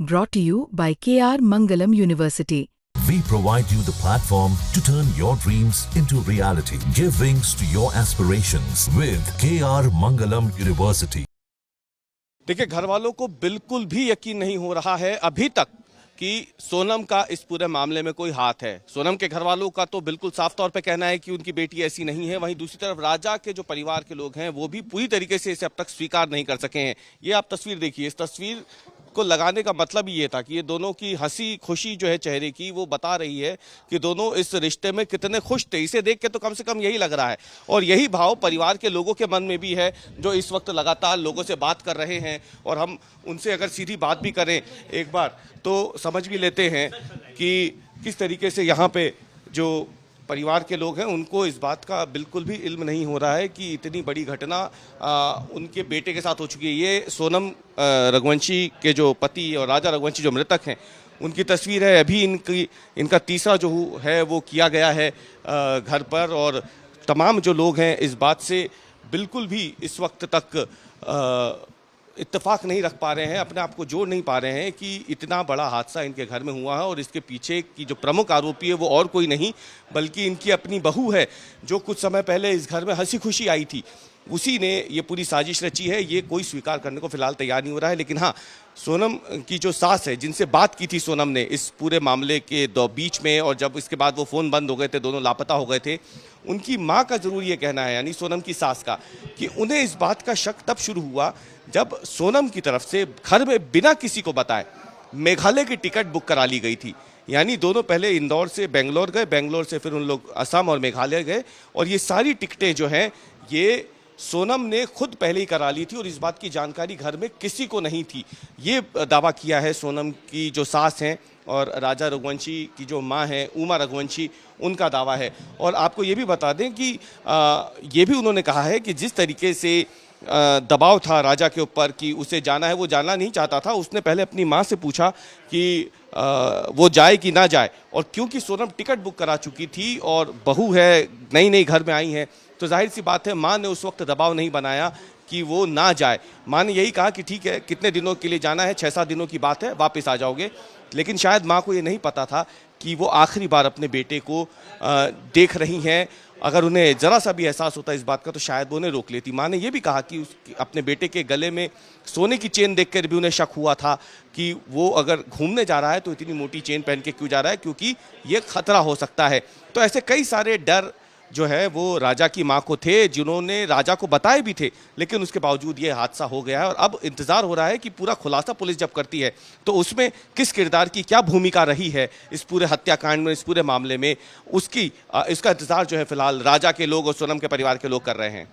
Brought to you by KR Mangalam University. We provide you the platform to turn your dreams into reality. Give wings to your aspirations with KR Mangalam University. देखिए, घर वालों को बिल्कुल भी यकीन नहीं हो रहा है अभी तक कि सोनम का इस पूरे मामले में कोई हाथ है। सोनम के घर वालों का तो बिल्कुल साफ तौर पे कहना है कि उनकी बेटी ऐसी नहीं है। वहीं दूसरी तरफ राजा के जो परिवार के लोग हैं वो भी पूरी तरीके से इसे अब तक स्वीकार नहीं कर सके हैं। ये आप तस्वीर देखिए, इस तस्वीर को लगाने का मतलब ये था कि ये दोनों की हंसी खुशी जो है चेहरे की, वो बता रही है कि दोनों इस रिश्ते में कितने खुश थे। इसे देख के तो कम से कम यही लग रहा है, और यही भाव परिवार के लोगों के मन में भी है, जो इस वक्त लगातार लोगों से बात कर रहे हैं। और हम उनसे अगर सीधी बात भी करें एक बार तो समझ भी लेते हैं कि किस तरीके से यहाँ पे जो परिवार के लोग हैं उनको इस बात का बिल्कुल भी इल्म नहीं हो रहा है कि इतनी बड़ी घटना उनके बेटे के साथ हो चुकी है। ये सोनम रघुवंशी के जो पति और राजा रघुवंशी जो मृतक हैं, उनकी तस्वीर है। अभी इनका तीसरा जो है वो किया गया है घर पर, और तमाम जो लोग हैं इस बात से बिल्कुल भी इस वक्त तक इत्तेफाक नहीं रख पा रहे हैं, अपने आप को जोड़ नहीं पा रहे हैं कि इतना बड़ा हादसा इनके घर में हुआ है। और इसके पीछे की जो प्रमुख आरोपी है वो और कोई नहीं बल्कि इनकी अपनी बहू है, जो कुछ समय पहले इस घर में हंसी खुशी आई थी। उसी ने ये पूरी साजिश रची है। ये कोई स्वीकार करने को फिलहाल तैयार नहीं हो रहा है। लेकिन हाँ, सोनम की जो सास है, जिनसे बात की थी सोनम ने इस पूरे मामले के बीच में, और जब इसके बाद वो फ़ोन बंद हो गए थे, दोनों लापता हो गए थे, उनकी माँ का ज़रूर ये कहना है, यानी सोनम की सास का, कि उन्हें इस बात का शक तब शुरू हुआ जब सोनम की तरफ से घर में बिना किसी को बताए मेघालय की टिकट बुक करा ली गई थी। यानी दोनों पहले इंदौर से बेंगलोर गए, बेंगलोर से फिर उन लोग असम और मेघालय गए, और ये सारी टिकटें जो हैं ये सोनम ने खुद पहले ही करा ली थी, और इस बात की जानकारी घर में किसी को नहीं थी। ये दावा किया है सोनम की जो सास हैं, और राजा रघुवंशी की जो माँ हैं उमा रघुवंशी, उनका दावा है। और आपको ये भी बता दें कि ये भी उन्होंने कहा है कि जिस तरीके से दबाव था राजा के ऊपर कि उसे जाना है, वो जाना नहीं चाहता था। उसने पहले अपनी माँ से पूछा कि वो जाए कि ना जाए, और क्योंकि सोनम टिकट बुक करा चुकी थी और बहू है, नई नई घर में आई हैं, तो जाहिर सी बात है माँ ने उस वक्त दबाव नहीं बनाया कि वो ना जाए। माँ ने यही कहा कि ठीक है, कितने दिनों के लिए जाना है, 6-7 दिनों की बात है, वापस आ जाओगे। लेकिन शायद माँ को ये नहीं पता था कि वो आखिरी बार अपने बेटे को देख रही हैं। अगर उन्हें ज़रा सा भी एहसास होता इस बात का तो शायद वो उन्हें रोक लेती। माँ ने ये भी कहा कि अपने बेटे के गले में सोने की चेन देखकर भी उन्हें शक हुआ था कि वो अगर घूमने जा रहा है तो इतनी मोटी चेन पहन के क्यों जा रहा है, क्योंकि ये खतरा हो सकता है। तो ऐसे कई सारे डर जो है वो राजा की माँ को थे, जिन्होंने राजा को बताए भी थे, लेकिन उसके बावजूद ये हादसा हो गया है। और अब इंतज़ार हो रहा है कि पूरा खुलासा पुलिस जब करती है तो उसमें किस किरदार की क्या भूमिका रही है इस पूरे हत्याकांड में, इस पूरे मामले में, इसका इंतज़ार जो है फिलहाल राजा के लोग और सोनम के परिवार के लोग कर रहे हैं।